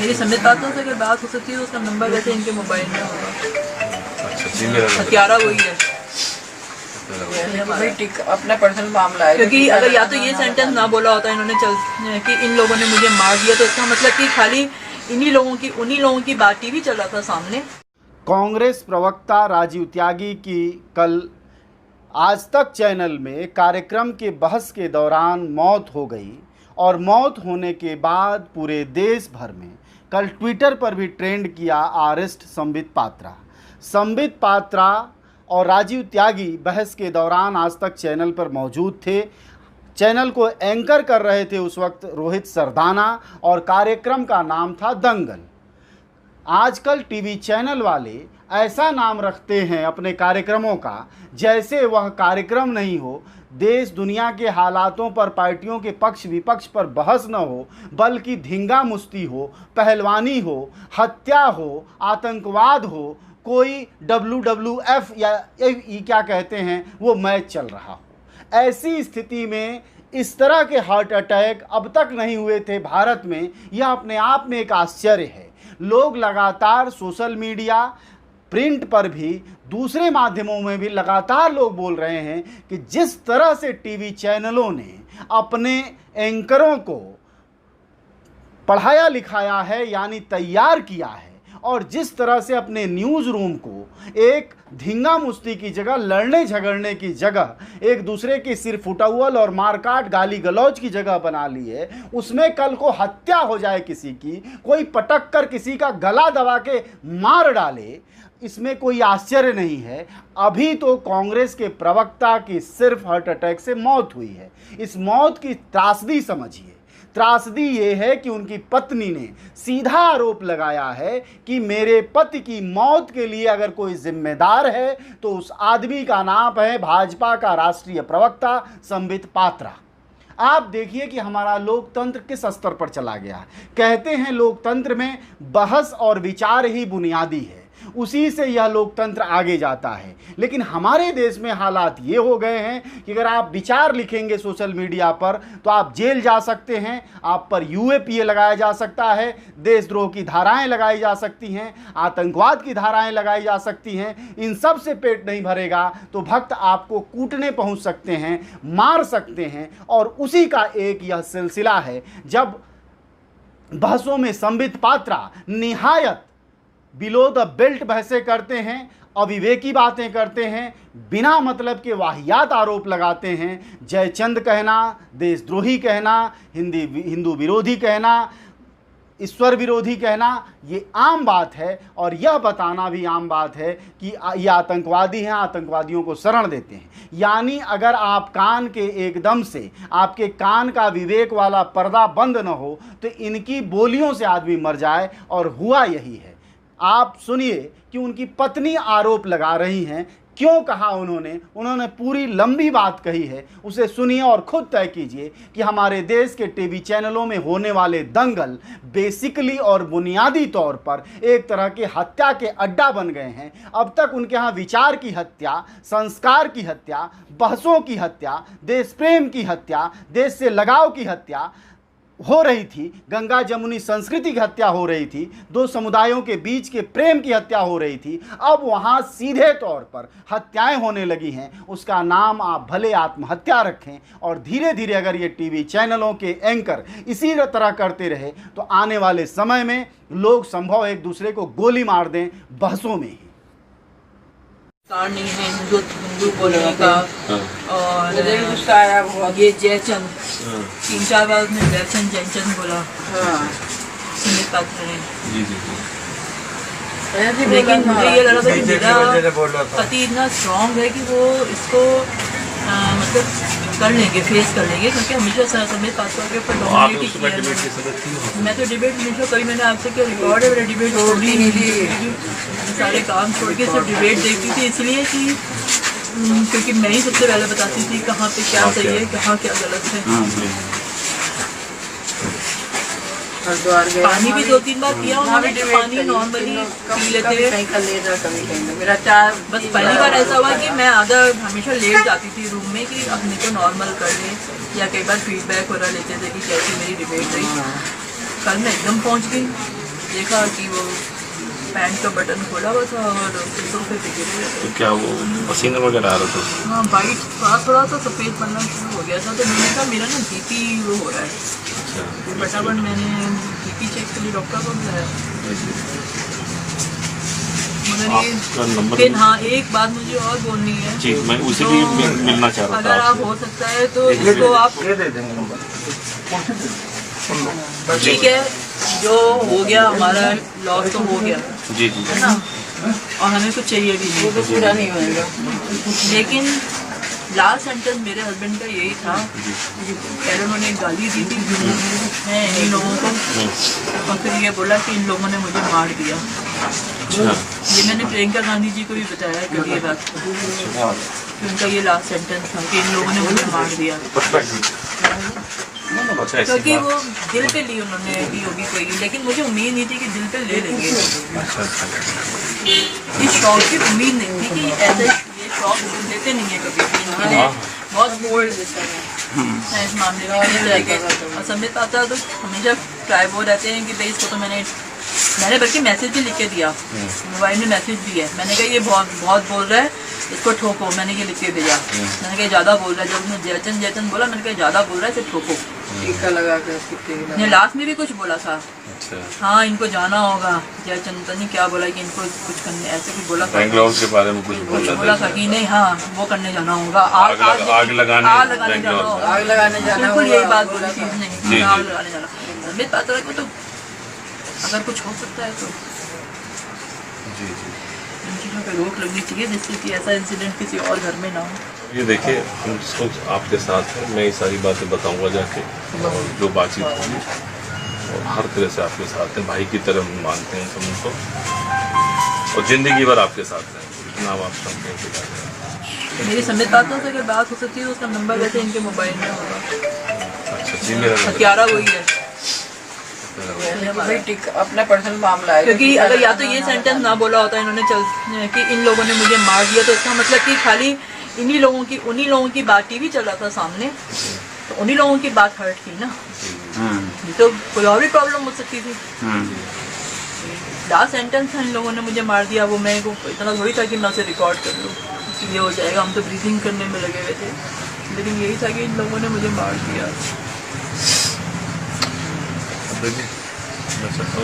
मेरी समित पात्रा से अगर बात हो सकती है तो उसका नंबर वैसे इनके मोबाइल में होगा। हथियारा वही है अपना पर्सनल मामला है, क्योंकि अगर या तो ये सेंटेंस ना बोला होता इन्होंने चल कि इन लोगों ने मुझे मार दिया, तो इसका मतलब कि खाली उन्हीं लोगों की बात ही चल रहा था सामने। कांग्रेस प्रवक्ता राजीव त्यागी की कल आज तक चैनल में कार्यक्रम के बहस के दौरान मौत हो गई और मौत होने के बाद पूरे देश भर में कल ट्विटर पर भी ट्रेंड किया अरेस्ट संबित पात्रा। संबित पात्रा और राजीव त्यागी बहस के दौरान आज तक चैनल पर मौजूद थे। चैनल को एंकर कर रहे थे उस वक्त रोहित सरदाना और कार्यक्रम का नाम था दंगल। आजकल टीवी चैनल वाले ऐसा नाम रखते हैं अपने कार्यक्रमों का जैसे वह कार्यक्रम नहीं हो, देश दुनिया के हालातों पर, पार्टियों के पक्ष विपक्ष पर बहस न हो, बल्कि धींगा मुश्ती हो, पहलवानी हो, हत्या हो, आतंकवाद हो, कोई WWF या क्या कहते हैं वो मैच चल रहा हो। ऐसी स्थिति में इस तरह के हार्ट अटैक अब तक नहीं हुए थे भारत में, यह अपने आप में एक आश्चर्य है। लोग लगातार सोशल मीडिया, प्रिंट पर भी, दूसरे माध्यमों में भी लगातार लोग बोल रहे हैं कि जिस तरह से टीवी चैनलों ने अपने एंकरों को पढ़ाया लिखाया है यानी तैयार किया है, और जिस तरह से अपने न्यूज़ रूम को एक धींगा मुश्ती की जगह, लड़ने झगड़ने की जगह, एक दूसरे के सिर फुटौल और मारकाट गाली गलौज की जगह बना ली है, उसमें कल को हत्या हो जाए किसी की, कोई पटक कर किसी का गला दबा के मार डाले, इसमें कोई आश्चर्य नहीं है। अभी तो कांग्रेस के प्रवक्ता की सिर्फ हार्ट अटैक से मौत हुई है। इस मौत की त्रासदी समझिए। त्रासदी ये है कि उनकी पत्नी ने सीधा आरोप लगाया है कि मेरे पति की मौत के लिए अगर कोई जिम्मेदार है तो उस आदमी का नाम है भाजपा का राष्ट्रीय प्रवक्ता संबित पात्रा। आप देखिए कि हमारा लोकतंत्र किस स्तर पर चला गया है। कहते हैं लोकतंत्र में बहस और विचार ही बुनियादी है, उसी से यह लोकतंत्र आगे जाता है। लेकिन हमारे देश में हालात ये हो गए हैं कि अगर आप विचार लिखेंगे सोशल मीडिया पर तो आप जेल जा सकते हैं, आप पर UAPA लगाया जा सकता है, देशद्रोह की धाराएं लगाई जा सकती हैं, आतंकवाद की धाराएं लगाई जा सकती हैं। इन सब से पेट नहीं भरेगा तो भक्त आपको कूटने पहुंच सकते हैं, मार सकते हैं। और उसी का एक यह सिलसिला है जब बहसों में संबित पात्रा निहायत बिलो द बेल्ट बहसें करते हैं, अविवेकी बातें करते हैं, बिना मतलब के वाहियात आरोप लगाते हैं। जयचंद कहना, देशद्रोही कहना, हिंदू विरोधी कहना, ईश्वर विरोधी कहना, ये आम बात है। और यह बताना भी आम बात है कि ये आतंकवादी हैं, आतंकवादियों को शरण देते हैं। यानी अगर आप कान के एकदम से आपके कान का विवेक वाला पर्दा बंद न हो तो इनकी बोलियों से आदमी मर जाए, और हुआ यही है। आप सुनिए कि उनकी पत्नी आरोप लगा रही हैं। क्यों कहा उन्होंने पूरी लंबी बात कही है, उसे सुनिए और खुद तय कीजिए कि हमारे देश के टीवी चैनलों में होने वाले दंगल बेसिकली और बुनियादी तौर पर एक तरह के हत्या के अड्डा बन गए हैं। अब तक उनके यहाँ विचार की हत्या, संस्कार की हत्या, बहसों की हत्या, देश प्रेम की हत्या, देश से लगाव की हत्या हो रही थी, गंगा जमुनी संस्कृति की हत्या हो रही थी, दो समुदायों के बीच के प्रेम की हत्या हो रही थी। अब वहाँ सीधे तौर पर हत्याएं होने लगी हैं। उसका नाम आप भले आत्महत्या रखें, और धीरे धीरे अगर ये टीवी चैनलों के एंकर इसी तरह करते रहे तो आने वाले समय में लोग संभव एक दूसरे को गोली मार दें बहसों में ही। नहीं है हिंदू बोलने का। और ये जयचंद 3-4 बार उसने जयचंद बोला संबित पात्रा ने। लेकिन मुझे ये लगा था कि मेरा पति इतना स्ट्रॉन्ग है कि वो इसको मतलब कर लेंगे, फेस कर लेंगे, क्योंकि हमेशा संबित पात्रा के ऊपर डोमिनेट किया। मैं तो डिबेट हमेशा कभी मैंने आपसे क्या रिकॉर्ड है, मेरा डिबेट छोड़ी नहीं थी, सारे काम छोड़ के सिर्फ डिबेट देखती थी, इसलिए कि क्योंकि मैं ही सबसे पहले बताती थी कहाँ पे क्या सही है, कहाँ क्या गलत है। पानी भी 2-3 बार पिया उन्होंने, पानी नॉर्मली पी लेते हैं। बस पहली बार ऐसा हुआ कि मैं आधा हमेशा लेट जाती थी रूम में कि अपने को नॉर्मल कर ले, या कई बार फीडबैक वगैरह लेते थे कि कैसी मेरी डिबेट रही। कल मैं एकदम पहुंच गई देखा कि वो पैंट का बटन खोला हुआ था और सोफे पे गिर गया। तो क्या वो पसीना वगैरह आ रहा था? हाँ, वाइट थोड़ा सा सफ़ेद बनना शुरू हो गया था, तो मैंने कहा मेरा ना बीपी वो हो रहा है। तो फटाफट मैंने बीपी चेक के लिए डॉक्टर को बुलाया। मगर ये आपका नंबर? फिर हाँ, एक बात मुझे और बोलनी है जी, मैं उसी तो लिए मिलना चाह रहा था अगर आप आपसे। हो सकता है तो इसको आप ठीक है, जो हो गया हमारा लॉस तो हो गया जी जी है ना, और हमें कुछ चाहिए भी नहीं, तो पूरा नहीं होएगा। लेकिन लास्ट सेंटेंस मेरे हस्बैंड का यही था। पहले उन्होंने गाली दी थी मैं इन लोगों को, और फिर ये बोला कि इन लोगों ने मुझे मार दिया। अच्छा, ये मैंने प्रियंका गांधी जी को भी बताया है कभी ये बात, कि उनका ये लास्ट सेंटेंस था कि इन लोगों ने मुझे मार दिया, अच्छा ऐसी क्योंकि बात। वो दिल पे ली उन्होंने ली होगी कोई, लेकिन मुझे उम्मीद नहीं थी कि दिल पे ले लेंगे। अच्छा अच्छा इस शौक की उम्मीद नहीं थी कि ऐसे ये शौक लेते नहीं है कभी भी, इनके लिए बहुत बोल्ड है इस मामले में नहीं जाएंगे। और समय पाता तो हमेशा ट्राई वो रहते हैं कि भाई इसको तो मैंने बल्कि मैसेज भी लिख के दिया, मोबाइल में मैसेज भी है। मैंने कहा ये बहुत बोल रहा है, इसको ठोको, मैंने ये लिख के भेजा। मैंने कहा ज़्यादा बोल रहा है, जब उसने जयचंद बोला मैंने कहा ज़्यादा बोल रहा है, इसे ठोको। टीका लगा के ने लास्ट में भी कुछ बोला था, अच्छा। हाँ इनको जाना होगा, जयचंद ने क्या बोला कि इनको कुछ करने, ऐसे कुछ बोला था, बैंगलोर के बारे में कुछ बोला था कि नहीं हाँ वो करने जाना होगा, आग लगाने जाना बैंगलोर होगा। आग लगाने जाना बिल्कुल होगा, यही बात बोला बोली थी था। उसने, जी, आग जी। लगाने जाना। मेरे पास तो अगर कुछ हो सकता है तो जी जी। इन चीज़ों पर रोक लगनी चाहिए, जिससे कि ऐसा इंसिडेंट किसी और घर में ना हो। ये देखिए, हम सब आपके साथ हैं, मैं ये सारी बातें बताऊंगा जाके, और जो बातचीत होगी और हर तरह से आपके साथ हैं, भाई की तरह मानते हैं सब उनको, और जिंदगी भर आपके साथ हैं। इतना आप समझते हैं। मेरी समित बातों से अगर बात हो सकती है तो उसका नंबर वैसे इनके मोबाइल में होगा। अच्छा जी, मेरा नंबर। हथियारा वही है, भाई अपना पर्सनल मामला है, क्योंकि अगर या तो ये सेंटेंस ना बोला होता इन्होंने कि इन लोगों ने मुझे मार दिया, तो इसका मतलब कि खाली उन्हीं लोगों की बात ही चल रहा था सामने, तो उन्हीं लोगों की बात हर्ट थी ना, तो कोई और भी प्रॉब्लम हो सकती थी। लास्ट सेंटेंस था इन लोगों ने मुझे मार दिया, वो मैं को इतना थोड़ी था कि मैं उसे रिकॉर्ड कर लूँ कि ये हो जाएगा। हम तो ब्रीथिंग करने में लगे हुए थे, लेकिन यही था कि इन लोगों ने मुझे मार दिया।